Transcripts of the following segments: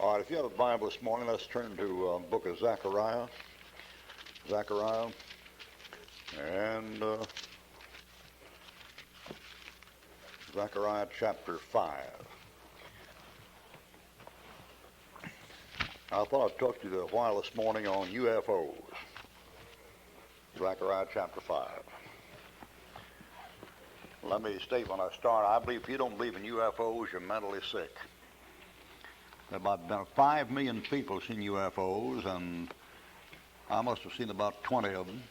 All right, if you have a Bible this morning, let's turn to book of Zechariah. Zechariah. And Zechariah chapter 5. I thought I'd talk to you a while this morning on UFOs. Zechariah chapter 5. Let me state when I start, I believe if you don't believe in UFOs, you're mentally sick. There have about 5 million people seen UFOs, and I must have seen about 20 of them.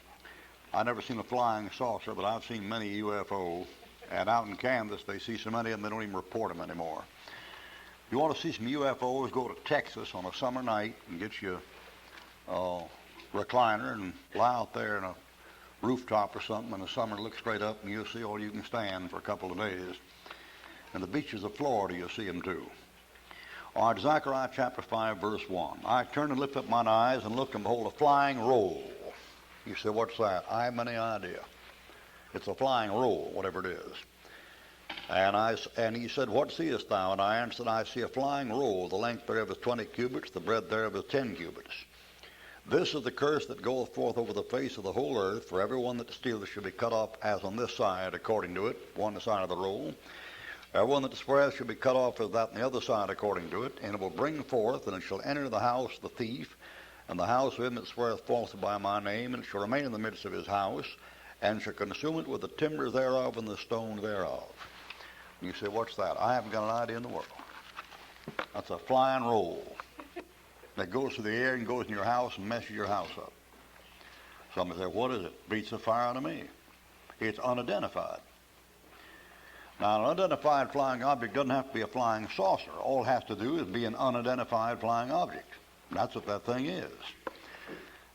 I've never seen a flying saucer, but I've seen many UFOs. And out in Kansas, they see so many of them, they don't even report them anymore. If you want to see some UFOs, go to Texas on a summer night and get you a recliner and lie out there in a rooftop or something in the summer, look straight up, and you'll see all you can stand for a couple of days. And the beaches of Florida, you'll see them too. All right, Zechariah chapter 5, verse 1. I turned and lifted up mine eyes and looked, and behold, a flying roll. You say, what's that? I haven't any idea. It's a flying roll, whatever it is. And he said, what seest thou? And I answered, I see a flying roll. The length thereof is 20 cubits, the breadth thereof is 10 cubits. This is the curse that goeth forth over the face of the whole earth, for every one that stealeth shall be cut off as on this side, according to it, one side of the roll. Every one that sweareth shall be cut off as that on the other side, according to it. And it will bring forth, and it shall enter the house of the thief, and the house of him that sweareth falsely by my name, and it shall remain in the midst of his house, and shall consume it with the timbers thereof and the stone thereof. You say, what's that? I haven't got an idea in the world. That's a flying roll that goes through the air and goes in your house and messes your house up. Somebody say, what is it? Beats the fire out of me. It's unidentified. Now, an unidentified flying object doesn't have to be a flying saucer. All it has to do is be an unidentified flying object. That's what that thing is.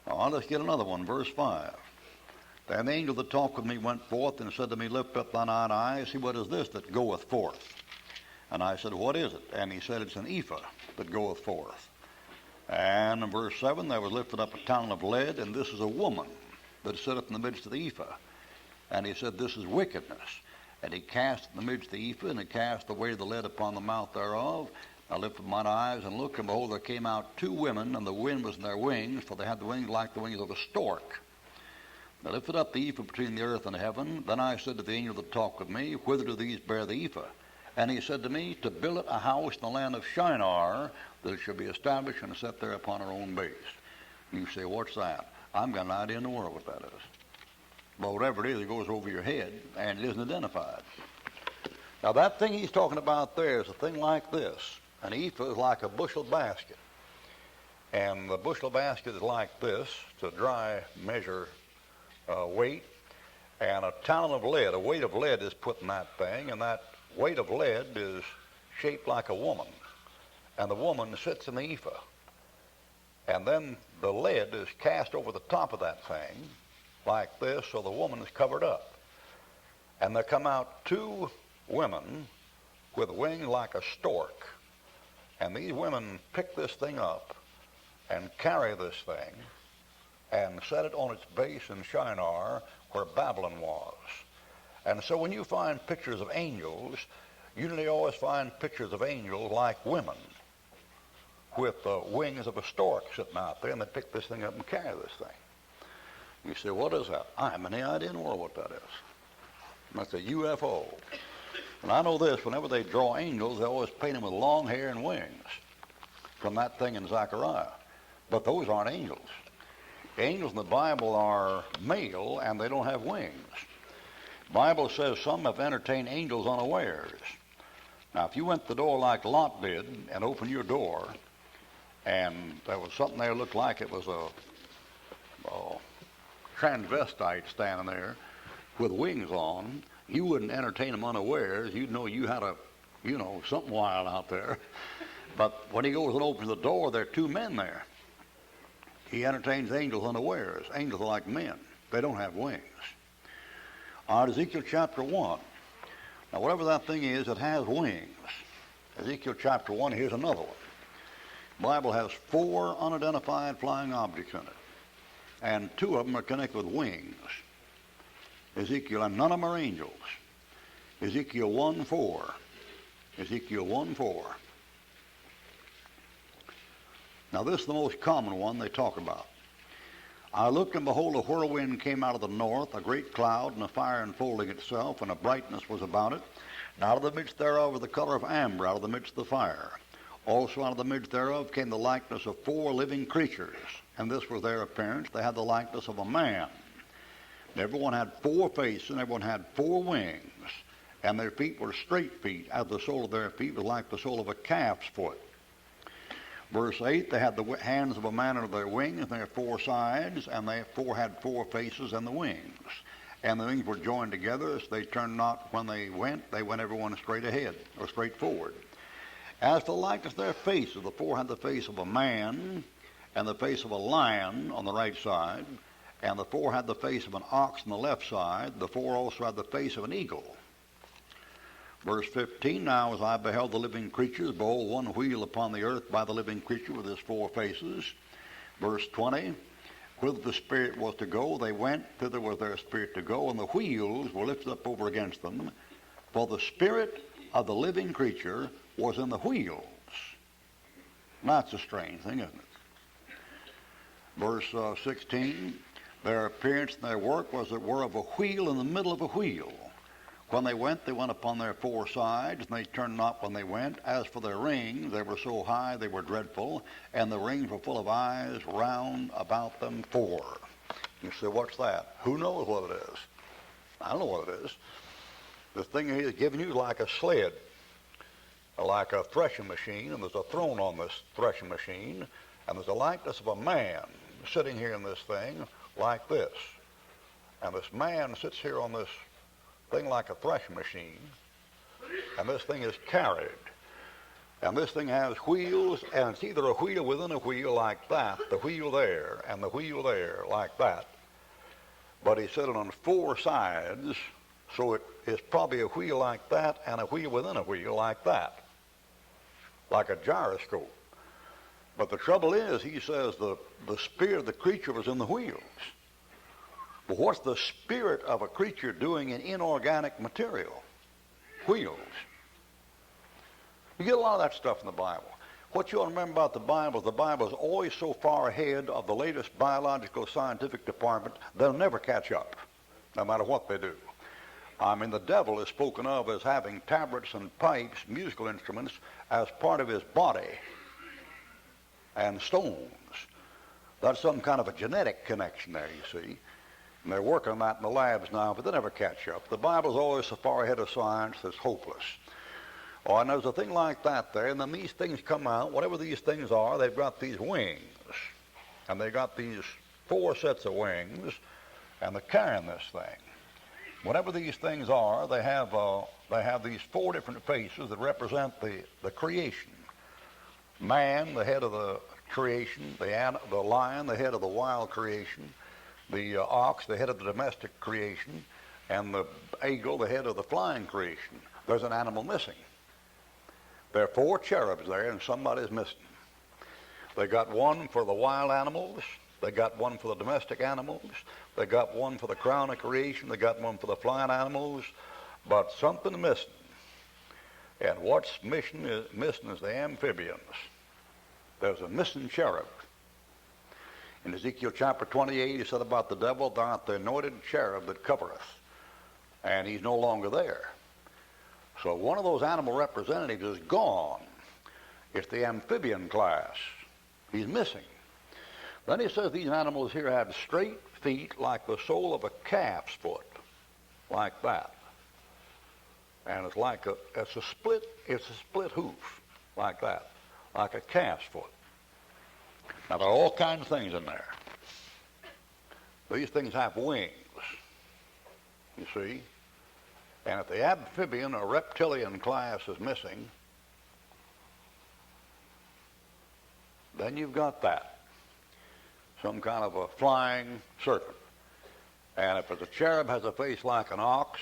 Now, let's get another one, verse 5. Then the angel that talked with me went forth and said to me, lift up thine eyes, see what is this that goeth forth? And I said, what is it? And he said, it's an ephah that goeth forth. And in verse 7, there was lifted up a talent of lead, and this is a woman that sitteth in the midst of the ephah. And he said, this is wickedness. And he cast in the midst of the ephah, and he cast away the lead upon the mouth thereof. I lifted mine eyes and looked, and behold, there came out 2 women, and the wind was in their wings, for they had the wings like the wings of a stork. I lifted up the ephah between the earth and heaven. Then I said to the angel that talked with me, whither do these bear the ephah? And he said to me, to build it a house in the land of Shinar, that it shall be established and set there upon her own base. You say, what's that? I haven't got an idea in the world what that is. But whatever it is, it goes over your head, and it isn't identified. Now, that thing he's talking about there is a thing like this. An ephah is like a bushel basket. And the bushel basket is like this. It's a dry measure weight. And a talent of lead, a weight of lead is put in that thing, and that weight of lead is shaped like a woman. And the woman sits in the ephah. And then the lead is cast over the top of that thing, like this, so the woman is covered up. And there come out 2 women with wings like a stork. And these women pick this thing up and carry this thing and set it on its base in Shinar, where Babylon was. And so when you find pictures of angels, you nearly always find pictures of angels like women with the wings of a stork sitting out there, and they pick this thing up and carry this thing. You say, what is that? I haven't any idea in the world what that is. That's a UFO. And I know this, whenever they draw angels, they always paint them with long hair and wings from that thing in Zechariah. But those aren't angels. Angels in the Bible are male, and they don't have wings. The Bible says some have entertained angels unawares. Now, if you went to the door like Lot did and opened your door, and there was something there that looked like it was a transvestite standing there with wings on, you wouldn't entertain them unawares. You'd know you had something wild out there. But when he goes and opens the door, there are 2 men there. He entertains angels unawares. Angels are like men. They don't have wings. All right, Ezekiel chapter 1. Now, whatever that thing is, it has wings. Ezekiel chapter 1, here's another one. The Bible has 4 unidentified flying objects in it. And 2 of them are connected with wings. Ezekiel, and none of them are angels. Ezekiel 1:4. Ezekiel 1:4. Now this is the most common one they talk about. I looked, and behold, a whirlwind came out of the north, a great cloud, and a fire enfolding itself, and a brightness was about it. And out of the midst thereof was the color of amber, out of the midst of the fire. Also out of the midst thereof came the likeness of 4 living creatures, and this was their appearance. They had the likeness of a man. And everyone had 4 faces, and everyone had 4 wings, and their feet were straight feet, as the sole of their feet was like the sole of a calf's foot. Verse 8, they had the hands of a man under their wings, and their 4 sides, and they had 4 faces and the wings. And the wings were joined together, so they turned not when they went everyone straight ahead, or straight forward. As for the likeness of their faces, the 4 had the face of a man, and the face of a lion on the right side, and the 4 had the face of an ox on the left side. The 4 also had the face of an eagle. Verse 15, now as I beheld the living creatures, behold, one wheel upon the earth by the living creature with his 4 faces. Verse 20, whither the spirit was to go, they went, thither was their spirit to go, and the wheels were lifted up over against them. For the spirit of the living creature was in the wheels. That's a strange thing, isn't it? Verse 16, their appearance and their work was that were of a wheel in the middle of a wheel. When they went upon their 4 sides, and they turned not when they went. As for their rings, they were so high they were dreadful, and the rings were full of eyes round about them 4. You say, what's that? Who knows what it is? I don't know what it is. The thing is giving you like a sled, like a threshing machine, and there's a throne on this threshing machine, and there's a likeness of a man sitting here in this thing like this. And this man sits here on this thing like a threshing machine, and this thing is carried, and this thing has wheels, and it's either a wheel within a wheel like that, the wheel there, and the wheel there like that, but he said it on 4 sides, so it's probably a wheel like that and a wheel within a wheel like that, like a gyroscope. But the trouble is, he says the spirit of the creature was in the wheels. But what's the spirit of a creature doing in inorganic material? Wheels. You get a lot of that stuff in the Bible. What you ought to remember about the Bible is always so far ahead of the latest biological scientific department, they'll never catch up, no matter what they do. I mean, the devil is spoken of as having tabrets and pipes, musical instruments, as part of his body, and stones. That's some kind of a genetic connection there, you see. And they're working on that in the labs now, but they never catch up. The Bible's always so far ahead of science, it's hopeless. Oh, and there's a thing like that there, and then these things come out, whatever these things are, they've got these wings. And they've got these 4 sets of wings, and they're carrying this thing. Whatever these things are, they have these 4 different faces that represent the creation. Man, the head of the creation, the lion, the head of the wild creation, the ox, the head of the domestic creation, and the eagle, the head of the flying creation. There's an animal missing. There are 4 cherubs there, and somebody's missing. They got one for the wild animals. They got one for the domestic animals. They got one for the crown of creation. They got one for the flying animals. But something missing. And what's missing is the amphibians. There's a missing cherub. In Ezekiel chapter 28, he said about the devil, thou art the anointed cherub that covereth. And he's no longer there. So one of those animal representatives is gone. It's the amphibian class. He's missing. Then he says these animals here have straight feet like the sole of a calf's foot, like that. And it's a split hoof, like that, like a calf's foot. Now there are all kinds of things in there. These things have wings, you see. And if the amphibian or reptilian class is missing, then you've got that. Some kind of a flying serpent. And if the cherub has a face like an ox,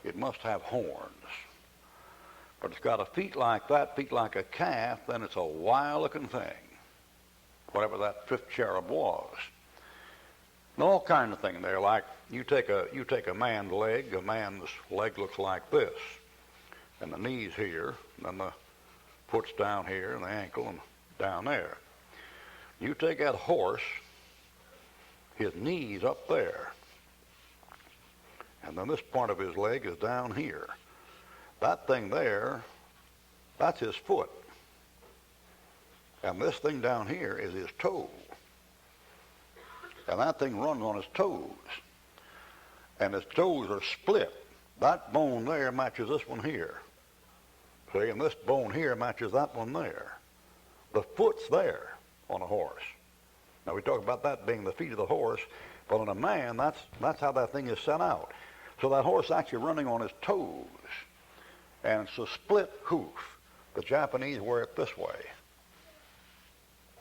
it must have horns. But it's got a feet like that, feet like a calf, then it's a wild-looking thing, whatever that 5th cherub was. And all kinds of things there, like you take a man's leg looks like this, and the knees here, and then the foot's down here, and the ankle, and down there. You take that horse, his knee's up there, and then this part of his leg is down here. That thing there, that's his foot. And this thing down here is his toe. And that thing runs on his toes. And his toes are split. That bone there matches this one here. See, and this bone here matches that one there. The foot's there on a horse. Now we talk about that being the feet of the horse, but on a man, that's how that thing is set out. So that horse actually running on his toes. And it's a split hoof. The Japanese wear it this way,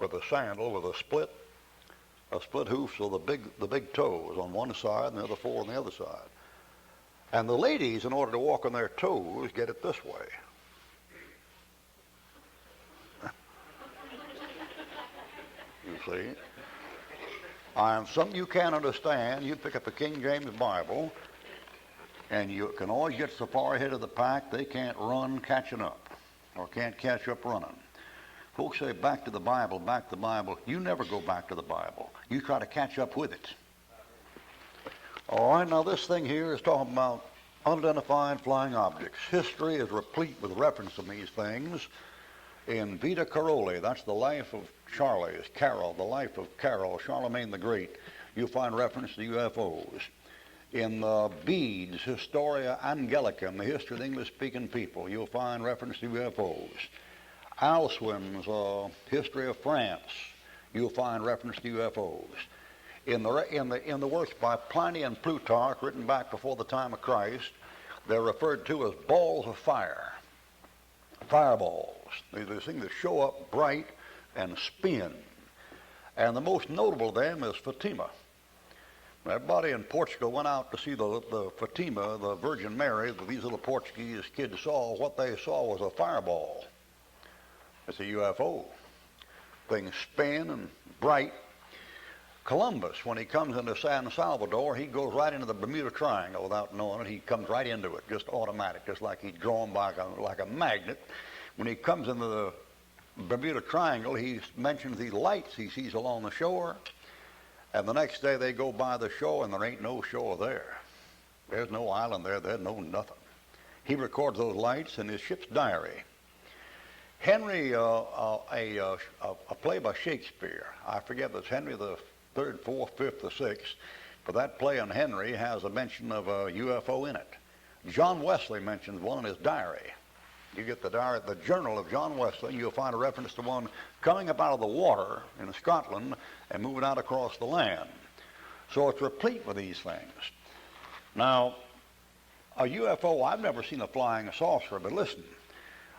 with a sandal with a split hoof, so the big toes on one side and the other four on the other side. And the ladies, in order to walk on their toes, get it this way. You see? And something you can't understand, you pick up a King James Bible, and you can always get so far ahead of the pack, they can't run catching up, or can't catch up running. Folks say, back to the Bible, back to the Bible. You never go back to the Bible. You try to catch up with it. All right, now this thing here is talking about unidentified flying objects. History is replete with reference to these things. In Vita Caroli, that's the life of Carol, the life of Carol, Charlemagne the Great, you'll find reference to UFOs. In Bede's Historia Angelicum, the history of the English-speaking people, you'll find reference to UFOs. Alswin's History of France, you'll find reference to UFOs. In the works by Pliny and Plutarch, written back before the time of Christ, they're referred to as balls of fire, fireballs. These things that show up bright and spin. And the most notable of them is Fatima. Everybody in Portugal went out to see the Fatima, the Virgin Mary, that these little Portuguese kids saw. What they saw was a fireball. It's a UFO. Things spin and bright. Columbus, when he comes into San Salvador, he goes right into the Bermuda Triangle without knowing it. He comes right into it, just automatic, just like he's drawn by like a magnet. When he comes into the Bermuda Triangle, he mentions these lights he sees along the shore. And the next day they go by the shore, and there ain't no shore there. There's no island there. There's no nothing. He records those lights in his ship's diary. Henry, a play by Shakespeare, I forget if it's Henry the third, fourth, fifth, or sixth, but that play on Henry has a mention of a UFO in it. John Wesley mentions one in his diary. You get the diary, the journal of John Wesley, you'll find a reference to one coming up out of the water in Scotland and moving out across the land. So it's replete with these things. Now, a UFO, I've never seen a flying saucer, but listen,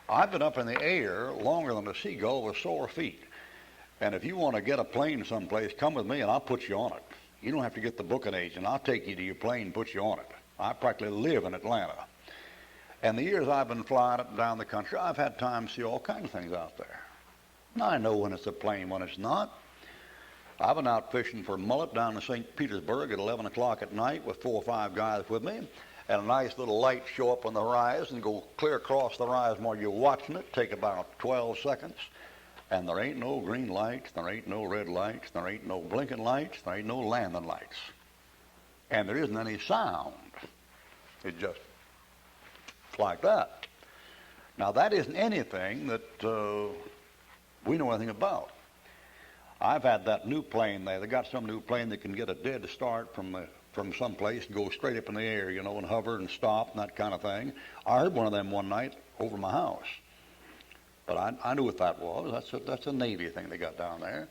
I've been up in the air longer than a seagull with sore feet. And if you want to get a plane someplace, come with me and I'll put you on it. You don't have to get the booking agent. I'll take you to your plane and put you on it. I practically live in Atlanta. And the years I've been flying up and down the country, I've had time to see all kinds of things out there. And I know when it's a plane, when it's not. I've been out fishing for mullet down in St. Petersburg at 11 o'clock at night with 4 or 5 guys with me. And a nice little light show up on the horizon and go clear across the horizon while you're watching it. Take about 12 seconds. And there ain't no green lights, there ain't no red lights, there ain't no blinking lights, there ain't no landing lights. And there isn't any sound. It just like that. Now that isn't anything that we know anything about. I've had that new plane there. They got some new plane that can get a dead start from some place and go straight up in the air, you know, and hover and stop and that kind of thing. I heard one of them one night over my house. But I knew what that was. That's a Navy thing they got down there.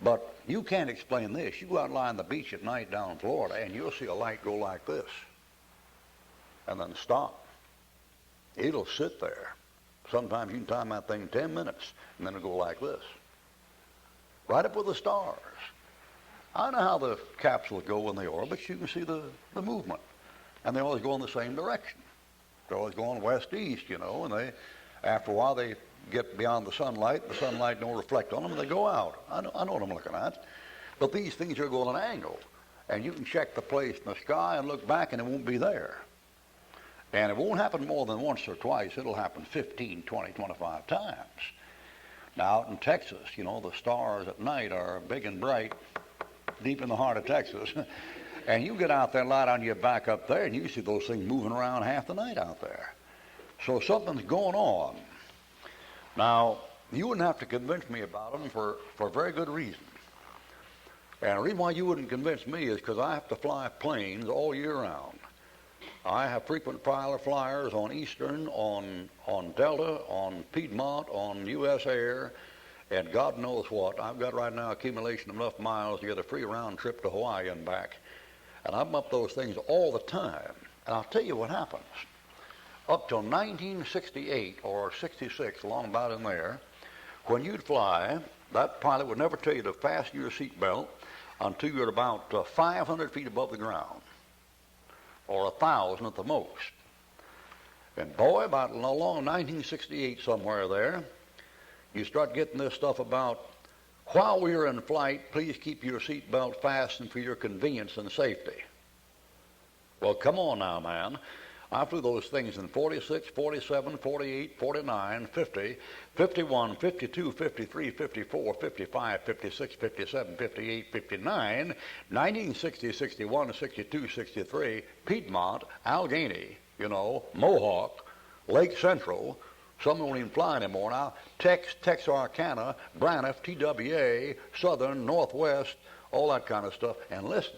But you can't explain this. You go out and lie on the beach at night down in Florida and you'll see a light go like this and then stop. It'll sit there. Sometimes you can time that thing 10 minutes and then it'll go like this. Right up with the stars. I know how the capsules go in the orbit. You can see the movement. And they always go in the same direction. They're always going west-east, you know, and after a while they get beyond the sunlight don't reflect on them, and they go out. I know what I'm looking at. But these things are going at an angle. And you can check the place in the sky and look back and it won't be there. And it won't happen more than once or twice. It'll happen 15, 20, 25 times. Now, out in Texas, you know, the stars at night are big and bright, deep in the heart of Texas. And you get out there and lie on your back up there, and you see those things moving around half the night out there. So something's going on. Now, you wouldn't have to convince me about them for a very good reason. And the reason why you wouldn't convince me is because I have to fly planes all year round. I have frequent pilot flyers on Eastern, on Delta, on Piedmont, on US Air, and God knows what. I've got right now accumulation of enough miles to get a free round trip to Hawaii and back. And I'm up those things all the time. And I'll tell you what happens. Up till 1968 or 66, along about in there, when you'd fly, that pilot would never tell you to fasten your seatbelt until you're about 500 feet above the ground, or 1,000 at the most. And boy, about along 1968 somewhere there, you start getting this stuff about, while we are in flight, please keep your seatbelt fastened for your convenience and safety. Well, come on now, man. I flew those things in 46, 47, 48, 49, 50, 51, 52, 53, 54, 55, 56, 57, 58, 59, 1960, 61, 62, 63, Piedmont, Allegheny, you know, Mohawk, Lake Central. Some don't even fly anymore now. Texarkana, Braniff, TWA, Southern, Northwest, all that kind of stuff. And listen,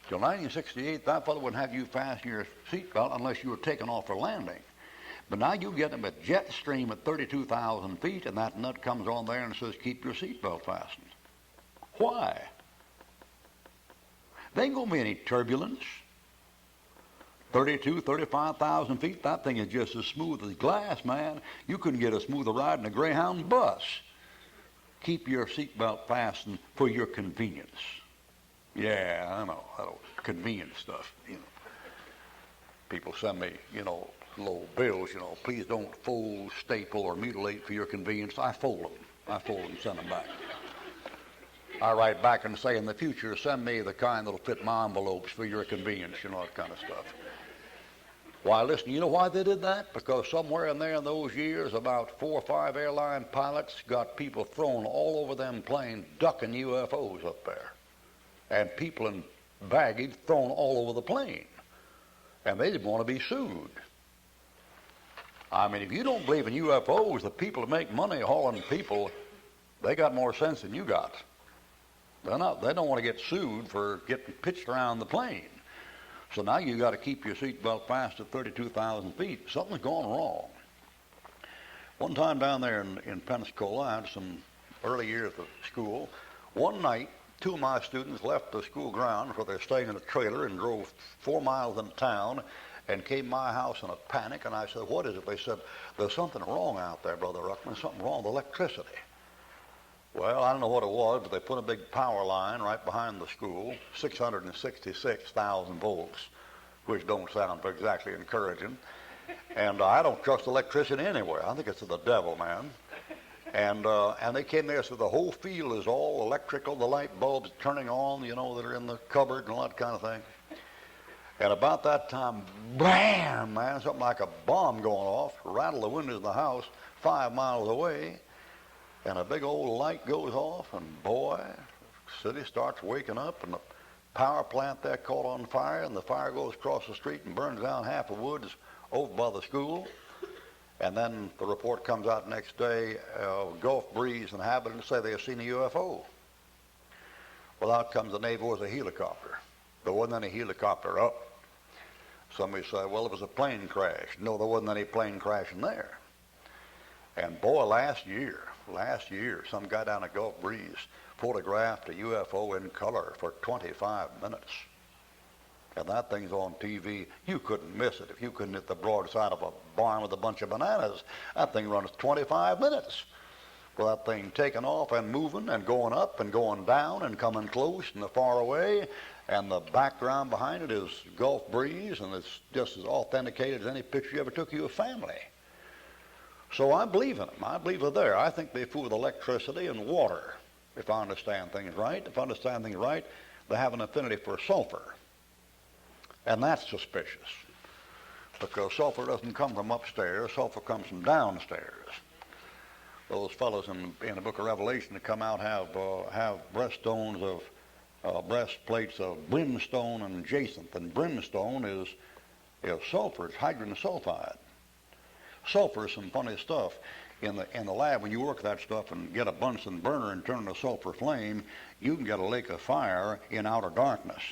till 1968, that fellow wouldn't have you fasten your seatbelt unless you were taken off for landing. But now you get them at jet stream at 32,000 feet, and that nut comes on there and says, keep your seatbelt fastened. Why? There ain't going to be any turbulence. 32, 35,000 feet, that thing is just as smooth as glass, man. You couldn't get a smoother ride in a Greyhound bus. Keep your seatbelt fastened for your convenience. Yeah, I know, convenient stuff, you know. People send me, you know, little bills, you know, please don't fold, staple, or mutilate for your convenience. I fold them, and send them back. I write back and say, in the future, send me the kind that'll fit my envelopes for your convenience, you know, that kind of stuff. Why, listen, you know why they did that? Because somewhere in there in those years, about 4 or 5 airline pilots got people thrown all over them planes, ducking UFOs up there. And people in baggage thrown all over the plane. And they didn't want to be sued. I mean, if you don't believe in UFOs, the people that make money hauling people, they got more sense than you got. They don't want to get sued for getting pitched around the plane. So now you got to keep your seatbelt fast at 32,000 feet. Something's going wrong. One time down there in Pensacola, I had some early years of school. One night, 2 of my students left the school grounds where they're staying in a trailer and drove 4 miles into town and came to my house in a panic. And I said, what is it? They said, there's something wrong out there, Brother Ruckman, something wrong with electricity. Well, I don't know what it was, but they put a big power line right behind the school, 666,000 volts, which don't sound exactly encouraging. And I don't trust electricity anywhere. I think it's of the devil, man. And they came there, so the whole field is all electrical, the light bulbs turning on, you know, that are in the cupboard and all that kind of thing. And about that time, bam, man, something like a bomb going off, rattled the windows of the house 5 miles away, and a big old light goes off, and boy, the city starts waking up, and the power plant there caught on fire, and the fire goes across the street and burns down half the woods over by the school. And then the report comes out next day, Gulf breeze inhabitants say they have seen a UFO. Well, out comes the Navy with a helicopter. There wasn't any helicopter up. Somebody said, well, it was a plane crash. No, there wasn't any plane crash in there. And boy, last year, some guy down at Gulf breeze photographed a UFO in color for 25 minutes. And that thing's on TV. You couldn't miss it. If you couldn't hit the broadside of a barn with a bunch of bananas, that thing runs 25 minutes. Well, that thing taking off and moving and going up and going down and coming close and far away. And the background behind it is Gulf breeze, and it's just as authenticated as any picture you ever took of your family. So I believe in them. I believe they're there. I think they fool with electricity and water, if I understand things right. If I understand things right, they have an affinity for sulfur. And that's suspicious, because sulfur doesn't come from upstairs, sulfur comes from downstairs. those fellows in the book of Revelation that come out have breaststones of breastplates of brimstone and jacinth. And brimstone is sulfur. It's hydrogen sulfide. Sulfur is some funny stuff. In the lab, when you work that stuff and get a Bunsen burner and turn it to sulfur flame, you can get a lake of fire in outer darkness.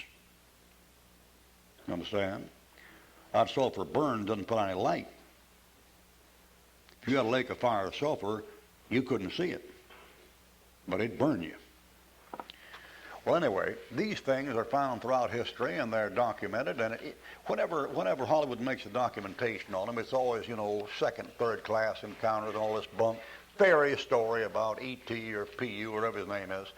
You understand? That sulfur burns, doesn't put any light. If you had a lake of fire of sulfur, you couldn't see it, but it'd burn you. Well, anyway, these things are found throughout history, and they're documented. And whenever Hollywood makes a documentation on them, it's always, second, third class encounters, all this bunk, fairy story about E.T. or P.U. or whatever his name is,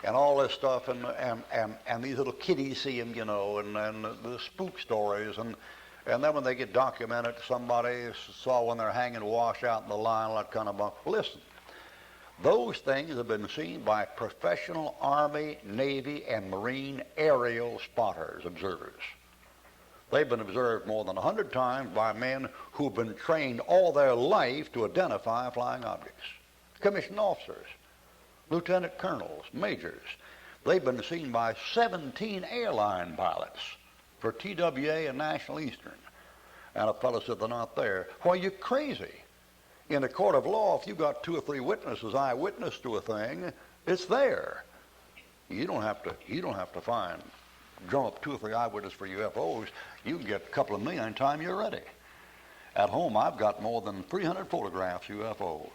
and all this stuff, and these little kiddies see him, and the spook stories, and then when they get documented, somebody saw when they're hanging wash out in the line, all that kind of bunk. Listen. Those things have been seen by professional Army, Navy, and Marine aerial spotters, observers. They've been observed more than 100 times by men who've been trained all their life to identify flying objects. Commissioned officers, lieutenant colonels, majors. They've been seen by 17 airline pilots for TWA and National Eastern. And a fellow said they're not there. Why, you're crazy. In a court of law, if you've got 2 or 3 witnesses, eyewitness to a thing, it's there. You don't have to drum up 2 or 3 eyewitnesses for UFOs. You can get a couple of million anytime you're ready. At home, I've got more than 300 photographs of UFOs,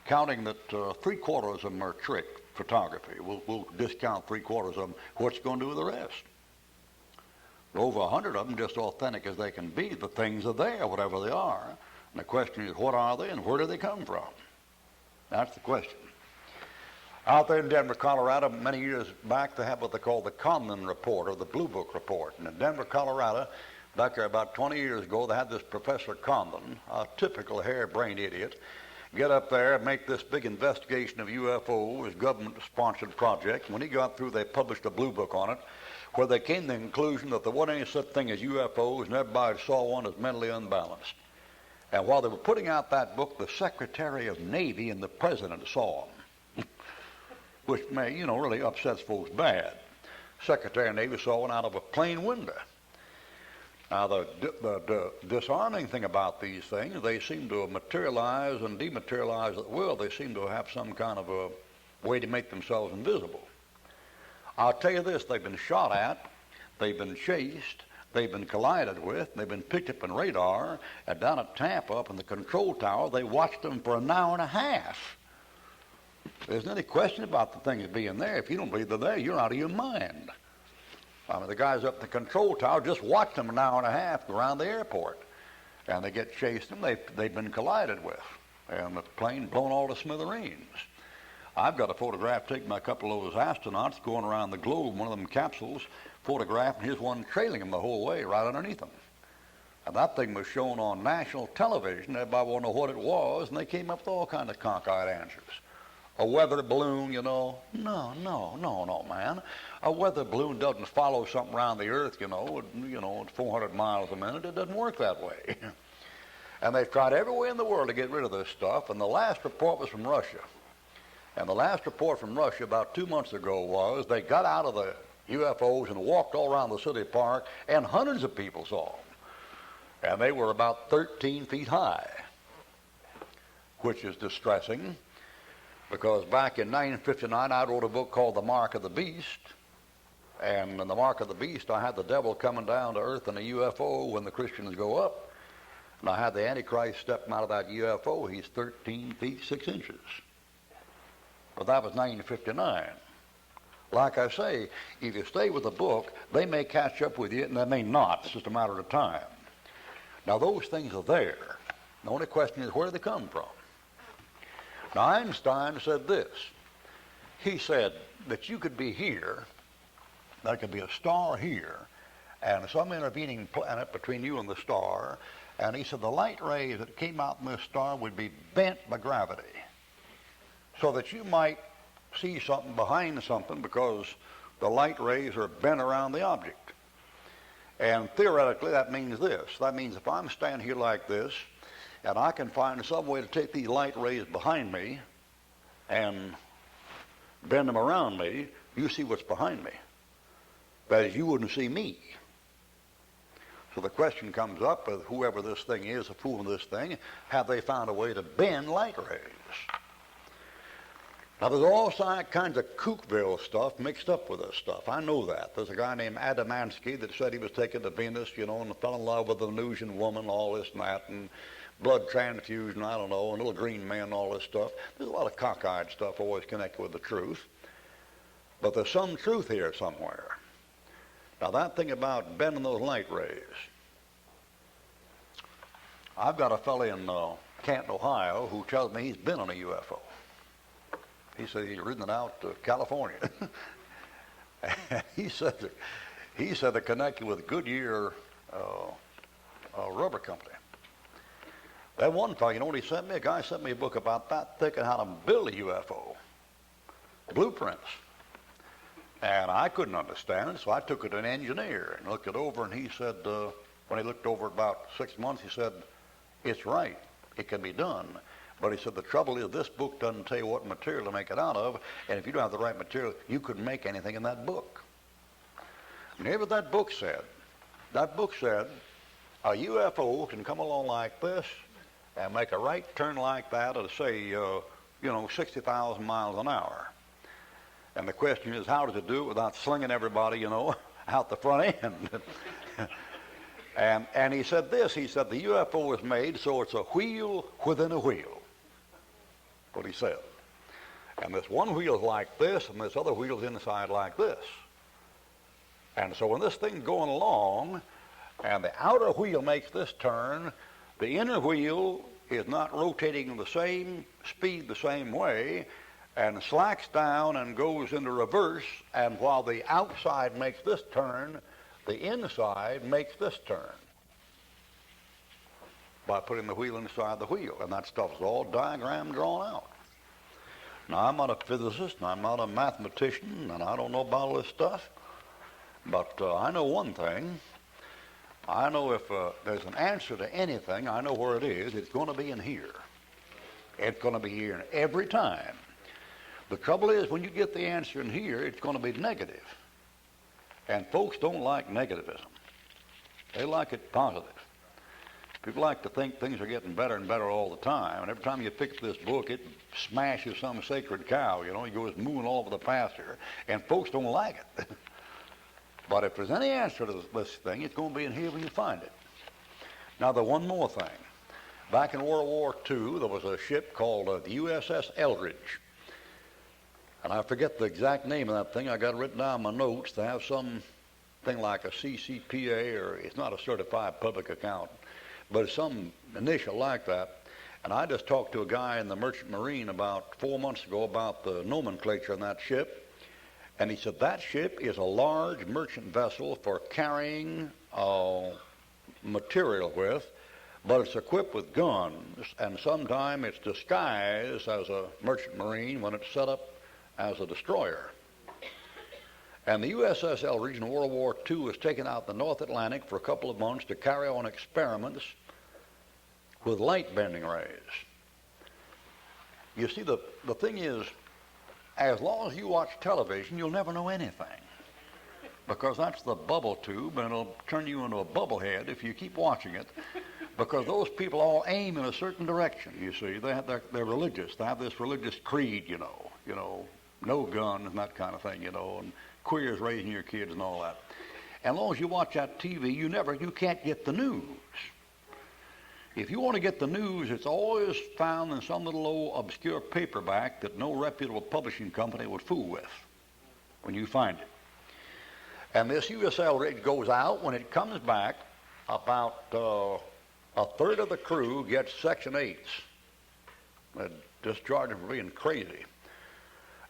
counting that 3/4 of them are trick photography. We'll discount 3/4 of them. What you going to do with the rest? Over 100 of them, just authentic as they can be. The things are there, whatever they are. And the question is, what are they and where do they come from? That's the question. Out there in Denver, Colorado, many years back, they have what they call the Condon report, or the Blue Book report. And in Denver, Colorado, back there about 20 years ago, they had this Professor Condon, a typical harebrained idiot, get up there and make this big investigation of UFOs, government-sponsored project. And when he got through, they published a Blue Book on it, where they came to the conclusion that there wasn't any such thing as UFOs, and everybody saw one as mentally unbalanced. And while they were putting out that book, the Secretary of Navy and the President saw them, which may, really upsets folks bad. Secretary of Navy saw one out of a plane window. Now, the disarming thing about these things, they seem to materialize and dematerialize at will. They seem to have some kind of a way to make themselves invisible. I'll tell you this, they've been shot at, they've been chased, they've been collided with, they've been picked up in radar, and down at Tampa, up in the control tower, they watched them for an hour and a half. There isn't any question about the things being there. If you don't believe they're there, you're out of your mind. I mean, the guys up in the control tower just watched them an hour and a half around the airport, and they get chased them. They've been collided with, and the plane blown all to smithereens. I've got a photograph taken by a couple of those astronauts going around the globe, one of them capsules, photographed, and here's one trailing them the whole way, right underneath them. And that thing was shown on national television. Everybody wanted to know what it was, and they came up with all kinds of cockeyed answers. A weather balloon, No, man. A weather balloon doesn't follow something around the earth, at 400 miles a minute. It doesn't work that way. And they've tried every way in the world to get rid of this stuff, and the last report was from Russia. And the last report from Russia about 2 months ago was they got out of the UFOs and walked all around the city park, and hundreds of people saw them. And they were about 13 feet high, which is distressing, because back in 1959, I wrote a book called The Mark of the Beast. And in The Mark of the Beast, I had the devil coming down to earth in a UFO when the Christians go up. And I had the Antichrist stepping out of that UFO. He's 13 feet 6 inches. But that was 1959. Like I say, if you stay with the book, they may catch up with you, and they may not. It's just a matter of time. Now, those things are there. The only question is, where do they come from? Now, Einstein said this. He said that you could be here, there could be a star here, and some intervening planet between you and the star, and he said the light rays that came out from this star would be bent by gravity, so that you might see something behind something because the light rays are bent around the object. And theoretically, that means this. That means if I'm standing here like this, and I can find some way to take these light rays behind me and bend them around me, you see what's behind me. That is, you wouldn't see me. So the question comes up with whoever this thing is, the fool in this thing, have they found a way to bend light rays? Now, there's all kinds of Kookville stuff mixed up with this stuff. I know that. There's a guy named Adamansky that said he was taken to Venus, and fell in love with a Venusian woman, all this and that, and blood transfusion, I don't know, and little green men, all this stuff. There's a lot of cockeyed stuff always connected with the truth. But there's some truth here somewhere. Now, that thing about bending those light rays. I've got a fellow in Canton, Ohio, who tells me he's been on a UFO. He said he's ridden it out to California. And he said they're connected with Goodyear Rubber Company. That one fellow, you know what he sent me? A guy sent me a book about that thick and how to build a UFO. Blueprints. And I couldn't understand it, so I took it to an engineer and looked it over, and he said, when he looked over about 6 months, he said, it's right, it can be done. But he said, the trouble is this book doesn't tell you what material to make it out of, and if you don't have the right material, you couldn't make anything in that book. And here's what that book said. That book said, a UFO can come along like this and make a right turn like that at, say, 60,000 miles an hour. And the question is, how does it do it without slinging everybody, out the front end? And he said this, he said, the UFO was made so it's a wheel within a wheel. What he said. And this one wheel is like this, and this other wheel is inside like this. And so when this thing's going along, and the outer wheel makes this turn, the inner wheel is not rotating the same speed the same way, and slacks down and goes into reverse, and while the outside makes this turn, the inside makes this turn by putting the wheel inside the wheel, and that stuff's all diagram drawn out. Now, I'm not a physicist, and I'm not a mathematician, and I don't know about all this stuff, but I know one thing. I know if there's an answer to anything, I know where it is. It's going to be in here. It's going to be here every time. The trouble is, when you get the answer in here, it's going to be negative. And folks don't like negativism. They like it positive. People like to think things are getting better and better all the time. And every time you pick up this book, it smashes some sacred cow, He goes mooing all over the pasture. And folks don't like it. But if there's any answer to this thing, it's going to be in here when you find it. Now, there's one more thing. Back in World War II, there was a ship called the USS Eldridge. And I forget the exact name of that thing. I got it written down in my notes to have some thing like a CCPA, or it's not a certified public account, but it's some initial like that. And I just talked to a guy in the Merchant Marine about 4 months ago about the nomenclature on that ship. And he said that ship is a large merchant vessel for carrying material with, but it's equipped with guns, and sometimes it's disguised as a merchant marine when it's set up as a destroyer. And the USS Eldridge in World War II was taken out the North Atlantic for a couple of months to carry on experiments with light bending rays. You see, the thing is, as long as you watch television, you'll never know anything, because that's the bubble tube, and it'll turn you into a bubblehead if you keep watching it, because those people all aim in a certain direction, you see. They're religious. They have this religious creed, no gun and that kind of thing, and queers raising your kids and all that. And as long as you watch that TV, you can't get the news. If you want to get the news, it's always found in some little old obscure paperback that no reputable publishing company would fool with when you find it. And this USS Eldridge goes out. When it comes back, about a third of the crew gets Section 8s. They discharge them for being crazy.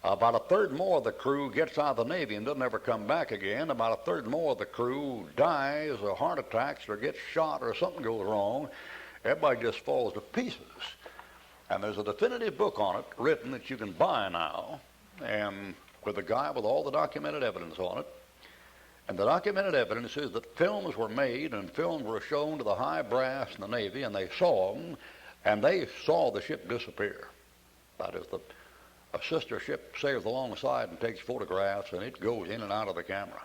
About a third more of the crew gets out of the Navy and doesn't ever come back again. About a third more of the crew dies or heart attacks or gets shot or something goes wrong. Everybody just falls to pieces. And there's a definitive book on it written that you can buy now, and with a guy with all the documented evidence on it. And the documented evidence is that films were made and films were shown to the high brass in the Navy, and they saw them, And they saw the ship disappear. That is, a sister ship sails alongside and takes photographs, and it goes in and out of the camera.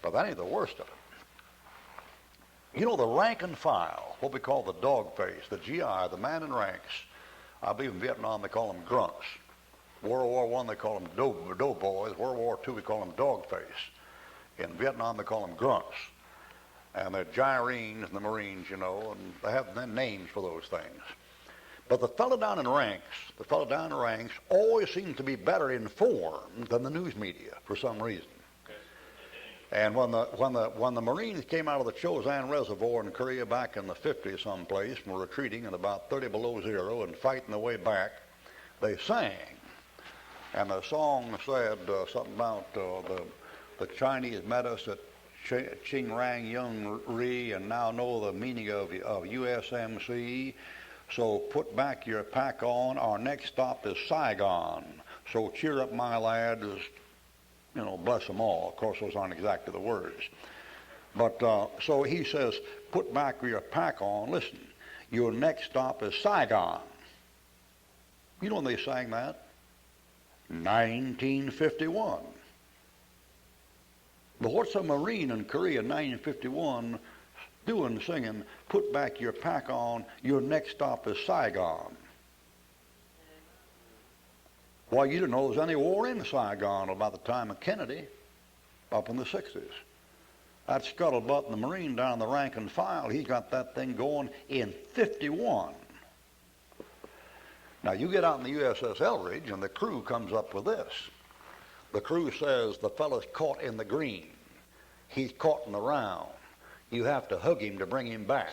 But that ain't the worst of it. You know, the rank and file, what we call the dog face, the GI, the man in ranks. I believe in Vietnam they call them grunts. World War I they call them doughboys. World War II we call them dog face. In Vietnam they call them grunts. And they're gyrenes in the Marines, you know, and they have names for those things. But the fellow down in ranks, always seems to be better informed than the news media for some reason. And when the Marines came out of the Chosin Reservoir in Korea back in the 50s someplace, and were retreating at about 30 below zero and fighting their way back, they sang. And the song said something about the Chinese met us at Ching Rang Yung Ri and now know the meaning of USMC. So put back your pack on. Our next stop is Saigon. So cheer up, my lads. You know, bless them all. Of course, those aren't exactly the words. But so he says, put back your pack on. Listen, your next stop is Saigon. You know when they sang that? 1951. But what's a Marine in Korea in 1951 doing singing, put back your pack on, your next stop is Saigon? Why, you didn't know there was any war in Saigon about the time of Kennedy, up in the 60s. That scuttlebutt in the Marine down the rank and file, he got that thing going in 51. Now, you get out in the USS Eldridge, and the crew comes up with this. The crew says the fellow's caught in the green. He's caught in the round. You have to hug him to bring him back.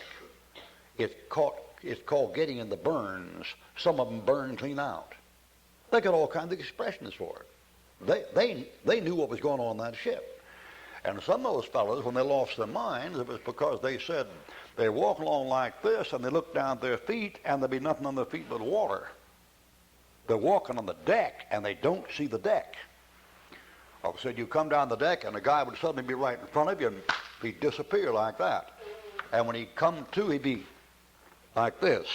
It's called getting in the burns. Some of them burn clean out. They got all kinds of expressions for it. They knew what was going on that ship. And some of those fellows, when they lost their minds, it was because they said they walk along like this and they look down at their feet and there'd be nothing on their feet but water. They're walking on the deck and they don't see the deck. All of a sudden you come down the deck and a guy would suddenly be right in front of you and he'd disappear like that. And when he'd come to, he'd be like this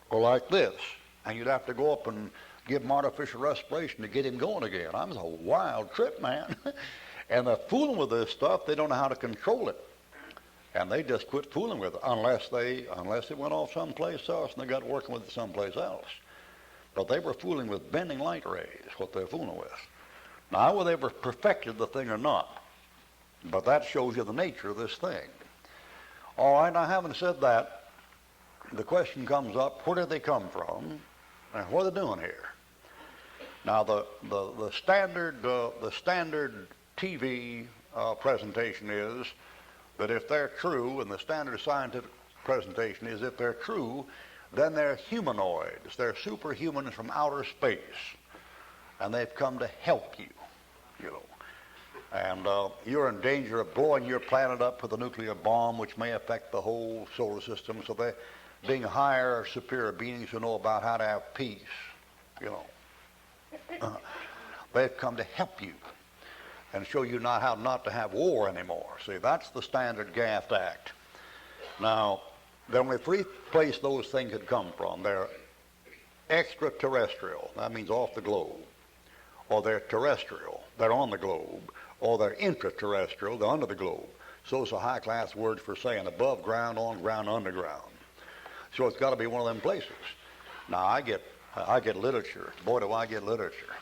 or like this. And you'd have to go up and give him artificial respiration to get him going again. I was a wild trip, man. And they're fooling with this stuff. They don't know how to control it. And they just quit fooling with it unless it went off someplace else and they got working with it someplace else. But they were fooling with bending light rays, what they're fooling with. Now, whether they ever perfected the thing or not, but that shows you the nature of this thing. All right, now having said that, the question comes up, where did they come from and what are they doing here? Now, the standard TV presentation is that if they're true, and the standard scientific presentation is if they're true, then they're humanoids. They're superhumans from outer space. And they've come to help you, you know. And you're in danger of blowing your planet up with a nuclear bomb, which may affect the whole solar system. So they're being higher or superior beings who know about how to have peace, you know. They've come to help you and show you how not to have war anymore. See, that's the standard Gaft Act. Now, the only three places those things had come from. They're extraterrestrial. That means off the globe. Or they're terrestrial. They're on the globe. Or they're intraterrestrial. They're under the globe. So it's a high-class word for saying above ground, on ground, underground. So it's got to be one of them places. Now, I get literature. Boy, do I get literature.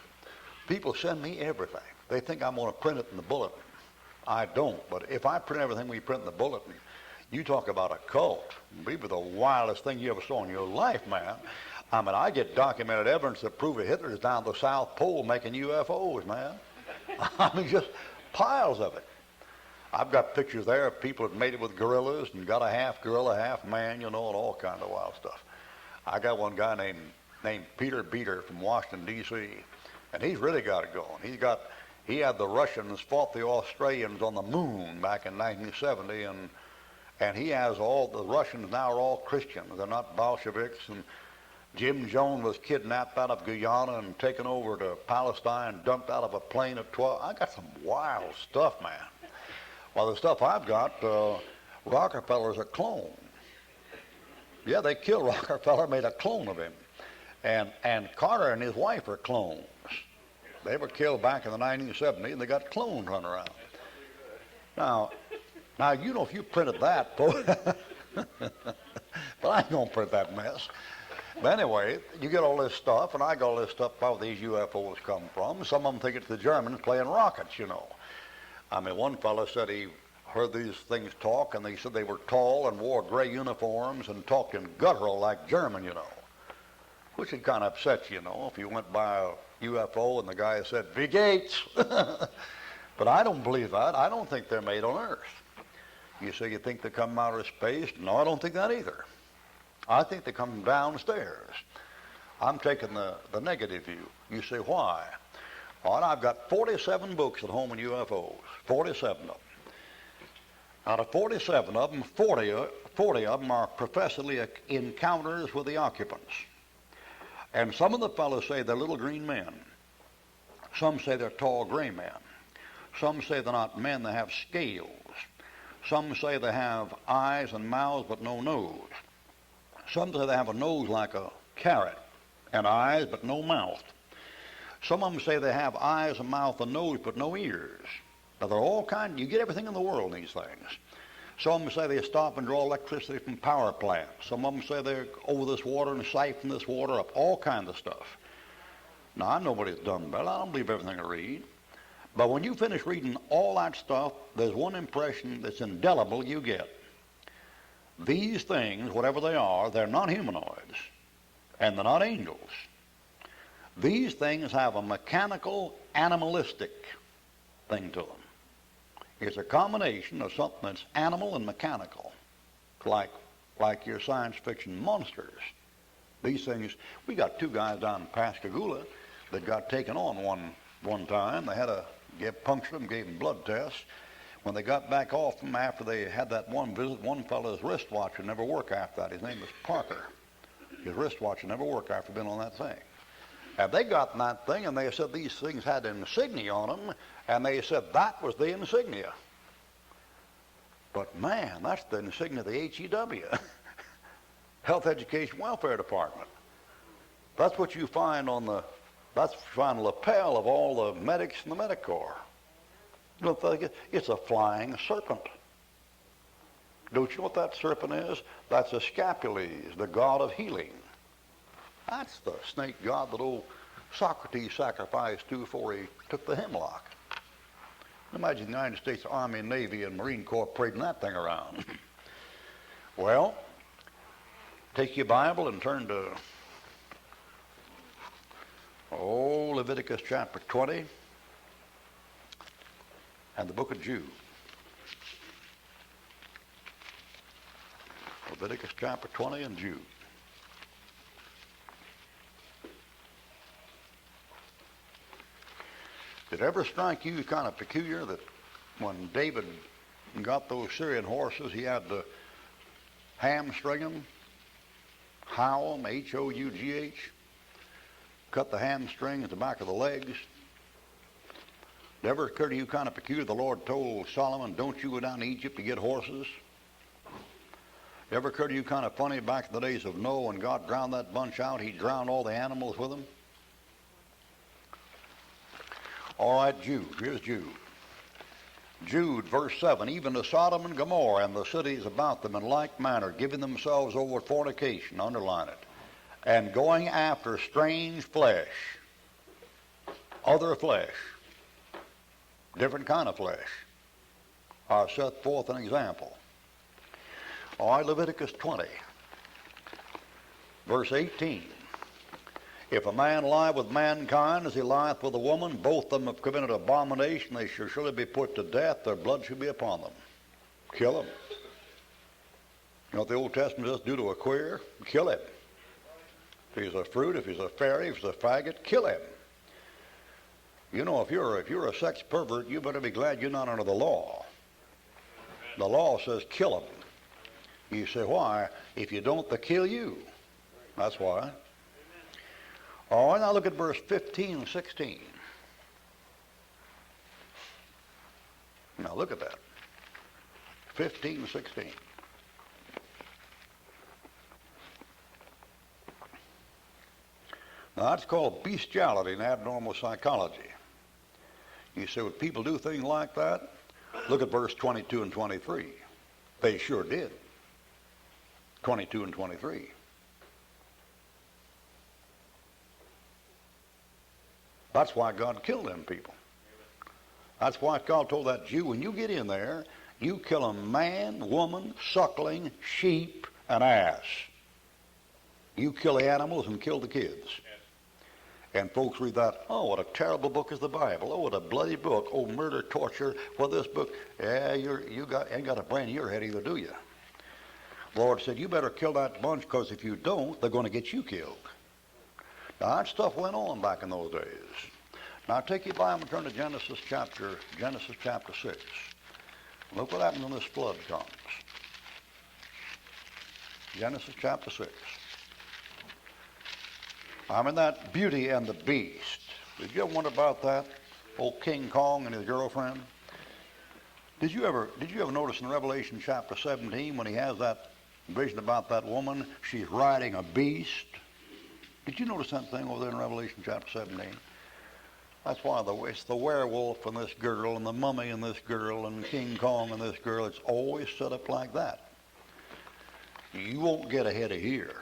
People send me everything. They think I'm going to print it in the bulletin. I don't. But if I print everything we print in the bulletin, you talk about a cult. It'd be the wildest thing you ever saw in your life, man. I mean, I get documented evidence that prove that Hitler's down the South Pole making UFOs, man. I mean, just piles of it. I've got pictures there of people that made it with gorillas and got a half gorilla, half man, you know, and all kind of wild stuff. I got one guy named Peter Beater from Washington, D.C., and he's really got it going. He had the Russians fought the Australians on the moon back in 1970, and he has all the Russians now are all Christians. They're not Bolsheviks. And Jim Jones was kidnapped out of Guyana and taken over to Palestine, dumped out of a plane at 12. I got some wild stuff, man. Well, the stuff I've got, Rockefeller's a clone. Yeah, they killed Rockefeller, made a clone of him. And Carter and his wife are clones. They were killed back in the 1970s, and they got clones running around. Now, you know, if you printed that, but I ain't gonna print that mess. But anyway, you get all this stuff, and I got all this stuff about where these UFOs come from. Some of them think it's the Germans playing rockets, you know. I mean, one fellow said he heard these things talk, and they said they were tall and wore gray uniforms and talked in guttural like German, you know. Which would kind of upset you, you know, if you went by a UFO and the guy said, "Wie geht's?" But I don't believe that. I don't think they're made on Earth. You say you think they come out of space? No, I don't think that either. I think they come downstairs. I'm taking the negative view. You say, why? All right, I've got 47 books at home on UFOs, 47 of them. Out of 47 of them, 40 of them are professedly encounters with the occupants. And some of the fellows say they're little green men. Some say they're tall gray men. Some say they're not men, they have scales. Some say they have eyes and mouths but no nose. Some say they have a nose like a carrot and eyes but no mouth. Some of them say they have eyes, a mouth, a nose but no ears. Now they're all kinds, you get everything in the world in these things. Some of them say they stop and draw electricity from power plants. Some of them say they're over this water and siphon this water up, all kinds of stuff. Now, I know nobody's done that. I don't believe everything I read. But when you finish reading all that stuff, there's one impression that's indelible you get. These things, whatever they are, they're not humanoids, and they're not angels. These things have a mechanical, animalistic thing to them. It's a combination of something that's animal and mechanical, like your science fiction monsters. These things, we got two guys down in Pascagoula that got taken on one time. They had to punctured them, gave them blood tests. When they got back off them after they had that one visit, one fellow's wristwatch would never work after that. His name was Parker. His wristwatch would never work after being on that thing. And they got in that thing, and they said these things had insignia on them, and they said that was the insignia. But man, that's the insignia of the HEW, Health Education Welfare Department. That's what you find on the, that's what you find the lapel of all the medics in the medic corps. You know, it's a flying serpent. Don't you know what that serpent is? That's a Scapules, the god of healing. That's the snake god that old Socrates sacrificed to before he took the hemlock. Imagine the United States Army, Navy, and Marine Corps parading that thing around. Well, take your Bible and turn to Leviticus chapter 20 and the book of Jude. Leviticus chapter 20 and Jude. Did it ever strike you kind of peculiar that when David got those Syrian horses, he had to hamstring them, hough them, H-O-U-G-H, cut the hamstrings at the back of the legs? Did it ever occur to you kind of peculiar the Lord told Solomon, don't you go down to Egypt to get horses? Did it ever occur to you kind of funny back in the days of Noah when God drowned that bunch out, he drowned all the animals with them? All right, Jude. Here's Jude. Jude, verse 7, even to Sodom and Gomorrah and the cities about them in like manner, giving themselves over to fornication, underline it, and going after strange flesh, other flesh, different kind of flesh, are set forth an example. All right, Leviticus 20, verse 18. If a man lie with mankind as he lieth with a woman, both of them have committed abomination, they shall surely be put to death, their blood shall be upon them. Kill them. You know what the Old Testament says, do to a queer? Kill him. If he's a fruit, if he's a fairy, if he's a faggot, kill him. You know, if you're a sex pervert, you better be glad you're not under the law. The law says kill him. You say, why? If you don't, they kill you. That's why. All right, now look at verse 15 and 16. Now look at that. 15 and 16. Now, that's called bestiality and abnormal psychology. You say, would people do things like that? Look at verse 22 and 23. They sure did. 22 and 23. That's why God killed them people. That's why God told that Jew, when you get in there, you kill a man, woman, suckling, sheep, and ass. You kill the animals and kill the kids. And folks read that, oh, what a terrible book is the Bible. Oh, what a bloody book. Oh, murder, torture. Well, this book, yeah, you ain't got a brain in your head either, do you? The Lord said, you better kill that bunch, because if you don't, they're going to get you killed. Now, that stuff went on back in those days. Now, take your Bible and turn to Genesis chapter 6. Look what happens when this flood comes. Genesis chapter 6. I'm in that Beauty and the Beast. Did you ever wonder about that? Old King Kong and his girlfriend? Did you ever notice in Revelation chapter 17 when he has that vision about that woman, she's riding a beast? Did you notice that thing over there in Revelation chapter 17? That's why it's the werewolf and this girl and the mummy and this girl and King Kong and this girl. It's always set up like that. You won't get ahead of here.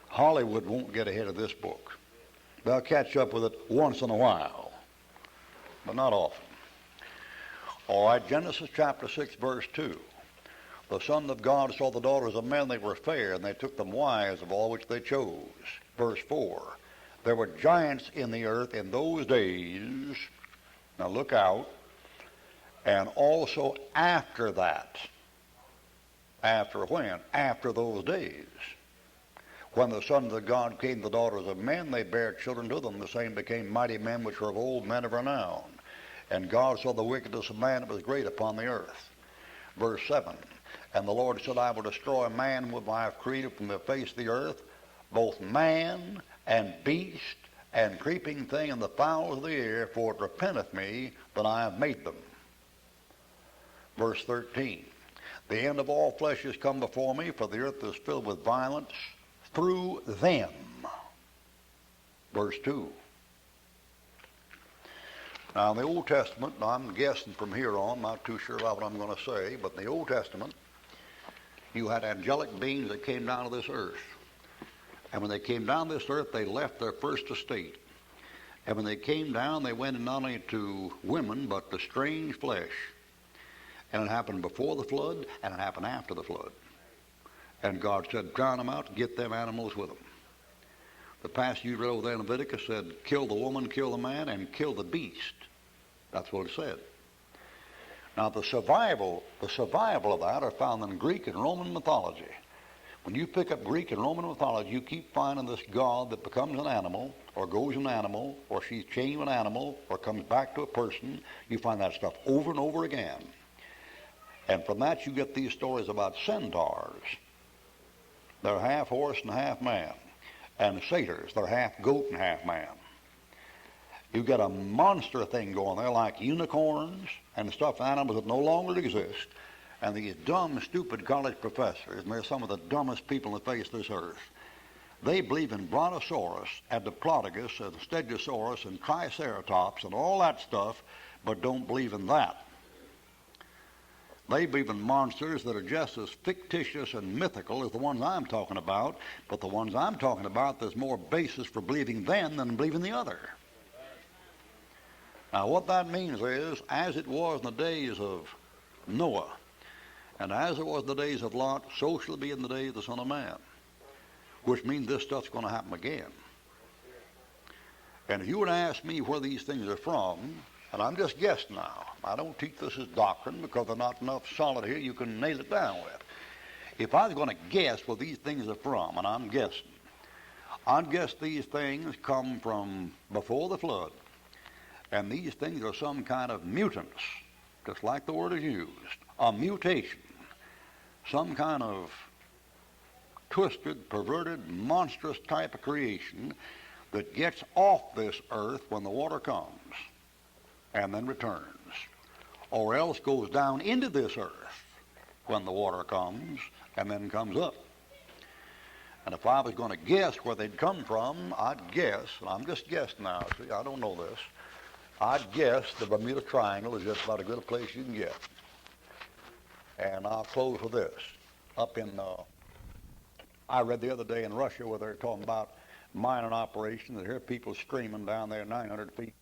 Hollywood won't get ahead of this book. They'll catch up with it once in a while, but not often. All right, Genesis chapter 6, verse 2. The Son of God saw the daughters of men, they were fair, and they took them wives of all which they chose. Verse 4. There were giants in the earth in those days. Now look out. And also after that. After when? After those days. When the sons of God came to the daughters of men, they bare children to them. The same became mighty men which were of old, men of renown. And God saw the wickedness of man, it was great upon the earth. Verse 7. And the Lord said, I will destroy man whom I have created from the face of the earth, both man and beast and creeping thing and the fowls of the air, for it repenteth me that I have made them. Verse 13. The end of all flesh is come before me, for the earth is filled with violence through them. Verse 2. Now in the Old Testament, I'm guessing from here on, not too sure about what I'm going to say, but in the Old Testament, you had angelic beings that came down to this earth. And when they came down this earth, they left their first estate. And when they came down, they went not only to women, but to strange flesh. And it happened before the flood, and it happened after the flood. And God said, drown them out, get them animals with them. The passage you read over there in Leviticus said, kill the woman, kill the man, and kill the beast. That's what it said. Now the survival of that are found in Greek and Roman mythology. When you pick up Greek and Roman mythology, you keep finding this God that becomes an animal, or goes an animal, or she's changed an animal, or comes back to a person. You find that stuff over and over again. And from that you get these stories about centaurs. They're half horse and half man. And satyrs, they're half goat and half man. You get a monster thing going there like unicorns and stuffed animals that no longer exist. And these dumb, stupid college professors, and they're some of the dumbest people on the face of this earth, they believe in Brontosaurus and Diplodocus and Stegosaurus and Triceratops and all that stuff, but don't believe in that. They believe in monsters that are just as fictitious and mythical as the ones I'm talking about, but the ones I'm talking about, there's more basis for believing them than believing the other. Now what that means is, as it was in the days of Noah, and as it was in the days of Lot, so shall it be in the day of the Son of Man. Which means this stuff's going to happen again. And if you were to ask me where these things are from, and I'm just guessing now, I don't teach this as doctrine because there's not enough solid here you can nail it down with. If I was going to guess where these things are from, and I'm guessing, I'd guess these things come from before the flood. And these things are some kind of mutants, just like the word is used, a mutation, some kind of twisted, perverted, monstrous type of creation that gets off this earth when the water comes and then returns, or else goes down into this earth when the water comes and then comes up. And if I was going to guess where they'd come from, I'd guess, and I'm just guessing now, see, I don't know this, I'd guess the Bermuda Triangle is just about as good a place you can get. And I'll close with this. Up in, I read the other day in Russia where they're talking about mining operations. I hear people screaming down there 900 feet